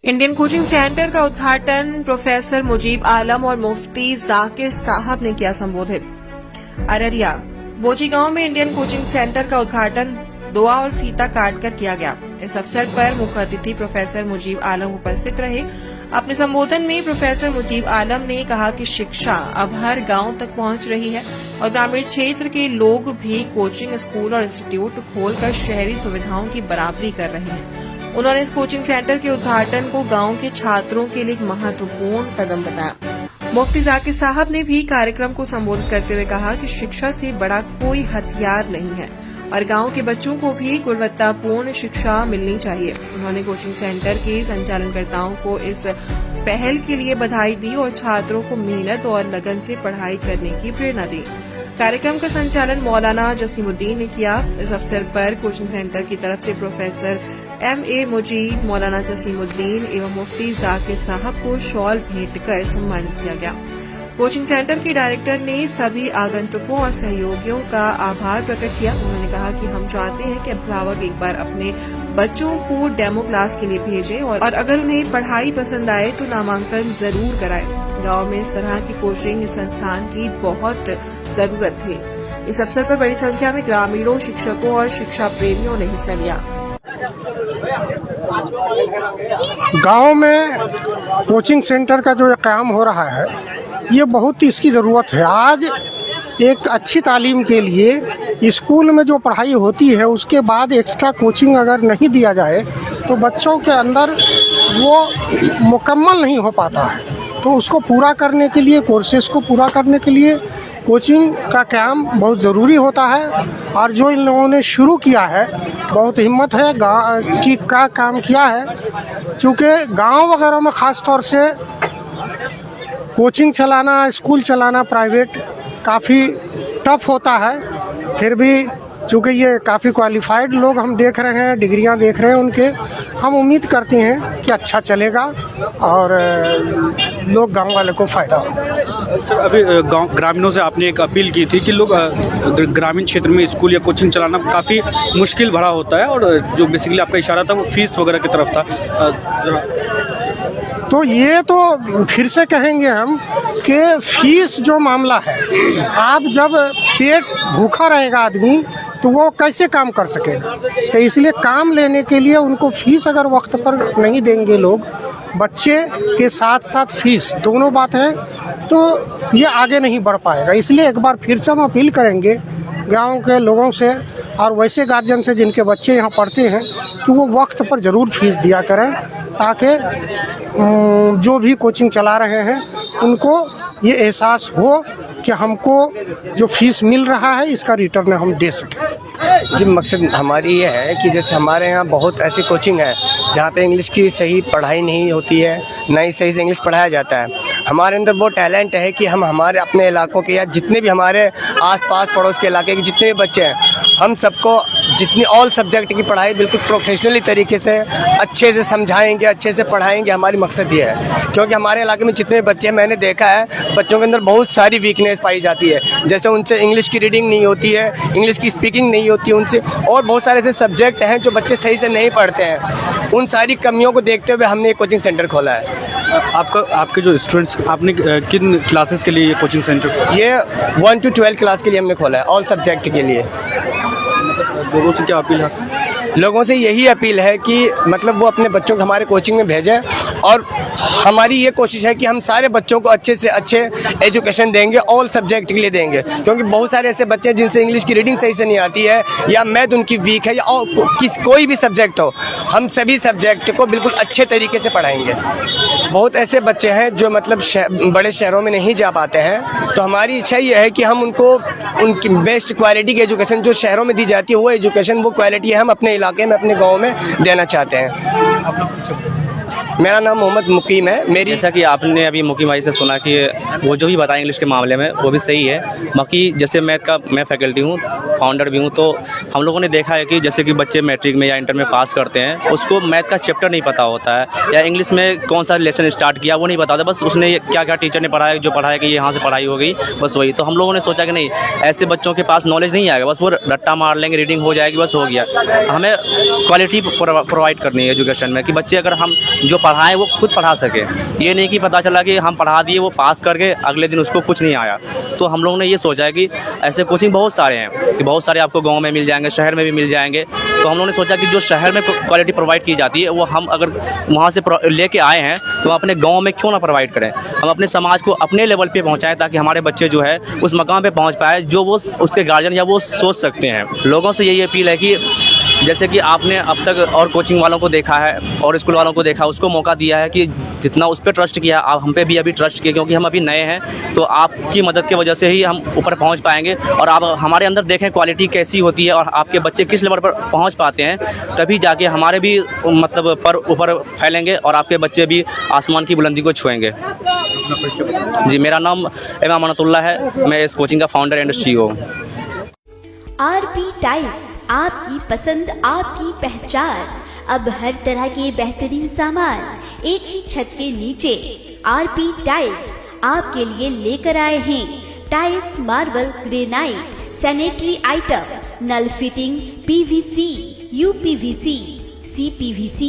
Indian coaching centre का उद्घाटन professor Mujib आलम और मुफ्ती जाकिर साहब ने किया संबोधित। अररिया बोची गांव में इंडियन कोचिंग सेंटर का उद्घाटन दुआ और फीता काटकर किया गया। इस अवसर पर मुख्य अतिथि प्रोफेसर मुजीब आलम उपस्थित रहे। अपने संबोधन में प्रोफेसर मुजीब आलम ने कहा कि शिक्षा अब हर गांव तक पहुंच रही है और ग्रामीण क्षेत्र के लोग भी कोचिंग स्कूल और इंस्टीट्यूट खोलकर शहरी सुविधाओं की बराबरी कर रहे हैं। उन्होंने इस कोचिंग सेंटर के उद्घाटन को गांव के छात्रों के लिए एक महत्वपूर्ण कदम बताया। मुफ्ती जाकिर साहब ने भी कार्यक्रम को संबोधित करते हुए कहा कि शिक्षा से बड़ा कोई हथियार नहीं है और गांव के बच्चों को भी गुणवत्तापूर्ण शिक्षा मिलनी चाहिए। उन्होंने कोचिंग सेंटर के संचालनकर्ताओं को इस पहल के लिए बधाई दी और छात्रों को मेहनत और लगन से पढ़ाई करने की प्रेरणा दी। कार्यक्रम का संचालन मौलाना जसीमुद्दीन ने किया। इस अवसर पर कोचिंग सेंटर की तरफ से प्रोफेसर M.A. मुजीब, मौलाना जसीमुद्दीन एवं मुफ्ती जाकिर साहब को शॉल भेंट कर सम्मानित किया गया। कोचिंग सेंटर के डायरेक्टर ने सभी आगंतुकों और सहयोगियों का आभार प्रकट किया। उन्होंने कहा कि हम चाहते हैं कि अभिभावक एक बार अपने बच्चों को डेमो क्लास के लिए भेजें और अगर उन्हें पढ़ाई पसंद आए तो नामांकन जरूर कराएं। गांव में इस तरह की कोचिंग संस्थान की बहुत जरूरत थी। इस अवसर पर बड़ी संख्या में ग्रामीणों, शिक्षकों और शिक्षा प्रेमियों ने हिस्सा लिया। गांव में कोचिंग सेंटर का जो काम हो रहा है, ये बहुत इसकी ज़रूरत है। आज एक अच्छी तालीम के लिए स्कूल में जो पढ़ाई होती है उसके बाद एक्स्ट्रा कोचिंग अगर नहीं दिया जाए तो बच्चों के अंदर वो मुकम्मल नहीं हो पाता है। तो उसको पूरा करने के लिए, कोर्सेज को पूरा करने के लिए कोचिंग का काम बहुत ज़रूरी होता है। और जो इन लोगों ने शुरू किया है, बहुत हिम्मत है का काम किया है। क्योंकि गांव वगैरह में ख़ास तौर से कोचिंग चलाना, स्कूल चलाना प्राइवेट काफ़ी टफ होता है। फिर भी चूँकि ये काफ़ी क्वालिफाइड लोग हम देख रहे हैं, डिग्रियां देख रहे हैं उनके, हम उम्मीद करते हैं कि अच्छा चलेगा और लोग गांव वाले को फ़ायदा हो। सर, अभी ग्रामीणों से आपने एक अपील की थी कि लोग ग्रामीण क्षेत्र में स्कूल या कोचिंग चलाना काफ़ी मुश्किल भरा होता है और जो बेसिकली आपका इशारा था वो फीस वगैरह की तरफ था। तो ये तो फिर से कहेंगे हम कि फीस जो मामला है, आप जब पेट भूखा रहेगा आदमी तो वो कैसे काम कर सकेगा। तो इसलिए काम लेने के लिए उनको फीस अगर वक्त पर नहीं देंगे लोग, बच्चे के साथ साथ फीस दोनों बात है, तो ये आगे नहीं बढ़ पाएगा। इसलिए एक बार फिर से हम अपील करेंगे गांव के लोगों से और वैसे गार्जियन से जिनके बच्चे यहाँ पढ़ते हैं कि वो वक्त पर ज़रूर फीस दिया करें, ताकि जो भी कोचिंग चला रहे हैं उनको ये एहसास हो कि हमको जो फीस मिल रहा है इसका रिटर्न हम दे सकें। जी, मकसद हमारी ये है कि जैसे हमारे यहाँ बहुत ऐसी कोचिंग है जहाँ पे इंग्लिश की सही पढ़ाई नहीं होती है, ना ही सही से इंग्लिश पढ़ाया जाता है। हमारे अंदर वो टैलेंट है कि हम हमारे अपने इलाकों के या जितने भी हमारे आसपास पड़ोस के इलाके के जितने भी बच्चे हैं, हम सबको जितनी ऑल सब्जेक्ट की पढ़ाई बिल्कुल प्रोफेशनली तरीके से अच्छे से समझाएंगे, अच्छे से पढ़ाएंगे। हमारी मकसद ये है, क्योंकि हमारे इलाके में जितने बच्चे हैं, मैंने देखा है बच्चों के अंदर बहुत सारी वीकनेस पाई जाती है। जैसे उनसे इंग्लिश की रीडिंग नहीं होती है, इंग्लिश की स्पीकिंग नहीं होती है उनसे, और बहुत सारे ऐसे सब्जेक्ट हैं जो बच्चे सही से नहीं पढ़ते हैं। उन सारी कमियों को देखते हुए हमने एक कोचिंग सेंटर खोला है। आपके जो स्टूडेंट्स, आपने किन क्लासेस के लिए ये कोचिंग सेंटर? ये 1 to 12 क्लास के लिए हमने खोला है, ऑल सब्जेक्ट के लिए। लोगों से क्या अपील है? लोगों से यही अपील है कि मतलब वो अपने बच्चों को हमारे कोचिंग में भेजें, और हमारी ये कोशिश है कि हम सारे बच्चों को अच्छे से अच्छे एजुकेशन देंगे, ऑल सब्जेक्ट के लिए देंगे। क्योंकि बहुत सारे ऐसे बच्चे हैं जिनसे इंग्लिश की रीडिंग सही से नहीं आती है, या मैथ उनकी वीक है, या कोई भी सब्जेक्ट हो, हम सभी सब्जेक्ट को बिल्कुल अच्छे तरीके से पढ़ाएंगे। बहुत ऐसे बच्चे हैं जो मतलब बड़े शहरों में नहीं जा पाते हैं, तो हमारी इच्छा ये है कि हम उनको उनकी बेस्ट क्वालिटी की एजुकेशन जो शहरों में दी जाती है, वो एजुकेशन, वो क्वालिटी हम अपने इलाके में, अपने गाँव में देना चाहते हैं। मेरा नाम मोहम्मद मुकीम है। जैसा कि आपने अभी मुकीम भाई से सुना कि वो जो भी बताया इंग्लिश के मामले में वो भी सही है। बाकी जैसे मैं फैकल्टी हूँ, फाउंडर भी हूँ, तो हम लोगों ने देखा है कि जैसे कि बच्चे मैट्रिक में या इंटर में पास करते हैं, उसको मैथ का चैप्टर नहीं पता होता है, या इंग्लिश में कौन सा लेसन स्टार्ट किया वो नहीं पता होता। बस उसने क्या क्या टीचर ने पढ़ाया, जो पढ़ाया कि यहाँ से पढ़ाई हो गई, बस वही। तो हम लोगों ने सोचा कि नहीं, ऐसे बच्चों के पास नॉलेज नहीं आएगा, बस वो रट्टा मार लेंगे, रीडिंग हो जाएगी, बस हो गया। हमें क्वालिटी प्रोवाइड करनी है एजुकेशन में, कि बच्चे अगर हम जो पढ़ाएं वो खुद पढ़ा सके। ये नहीं कि पता चला कि हम पढ़ा दिए, वो पास कर गए, अगले दिन उसको कुछ नहीं आया। तो हम लोगों ने ये सोचा है कि ऐसे कोचिंग बहुत सारे हैं कि बहुत सारे आपको गांव में मिल जाएंगे, शहर में भी मिल जाएंगे। तो हम लोगों ने सोचा कि जो शहर में क्वालिटी प्रोवाइड की जाती है वो हम अगर वहाँ से लेके आए हैं तो हम अपने गांव में क्यों ना प्रोवाइड करें। हम अपने समाज को अपने लेवल पे पहुँचाएं ताकि हमारे बच्चे जो है उस मकाम पे पहुँच पाए जो वो उसके गार्जियन या वो सोच सकते हैं। लोगों से यही अपील है कि जैसे कि आपने अब तक और कोचिंग वालों को देखा है और स्कूल वालों को देखा, उसको मौका दिया है कि जितना उस पर ट्रस्ट किया, आप हम पे भी अभी ट्रस्ट किए, क्योंकि हम अभी नए हैं। तो आपकी मदद की वजह से ही हम ऊपर पहुंच पाएंगे। और आप हमारे अंदर देखें क्वालिटी कैसी होती है और आपके बच्चे किस लेवल पर पहुंच पाते हैं, तभी जाके हमारे भी मतलब पर ऊपर फैलेंगे और आपके बच्चे भी आसमान की बुलंदी को छुएंगे। जी, मेरा नाम इमाम अमनतुल्ला है, मैं इस कोचिंग का founder and CEO। RP tiles, आपकी पसंद आपकी पहचान। अब हर तरह के बेहतरीन सामान एक ही छत के नीचे। आरपी टाइल्स आपके लिए लेकर आए हैं tiles, marble, granite, sanitary item, नल fitting, PVC, UPVC, CPVC,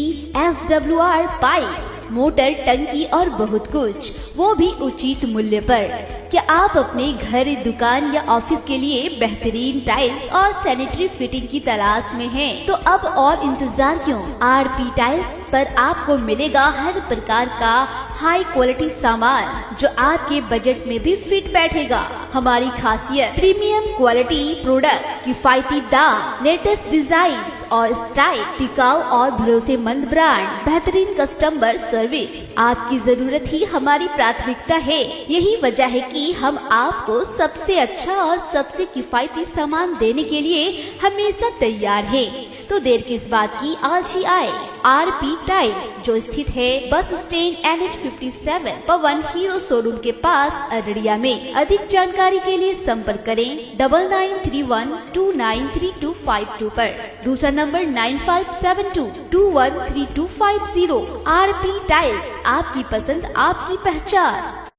SWR pipe, motor, टंकी और बहुत कुछ, वो भी उचित मूल्य पर। क्या आप अपने घर, दुकान या ऑफिस के लिए बेहतरीन टाइल्स और सैनिटरी फिटिंग की तलाश में हैं? तो अब और इंतजार क्यों? आरपी टाइल्स पर आपको मिलेगा हर प्रकार का हाई क्वालिटी सामान जो आपके बजट में भी फिट बैठेगा। हमारी खासियत प्रीमियम क्वालिटी प्रोडक्ट, किफायती दाम, लेटेस्ट डिजाइन और स्टाइल, टिकाऊ और भरोसेमंद ब्रांड, बेहतरीन कस्टमर सर्विस। आपकी जरूरत ही हमारी प्राथमिकता है। यही वजह है कि हम आपको सबसे अच्छा और सबसे किफायती सामान देने के लिए हमेशा तैयार हैं। तो देर किस बात की, आज ही आए। आरपी टाइल्स जो स्थित है बस स्टैंड NH57 पवन हीरो शोरूम के पास अररिया में। अधिक जानकारी के लिए संपर्क करें 9931293252 पर। दूसरा नंबर 9572213250। आरपी टाइल्स, आपकी पसंद आपकी पहचान।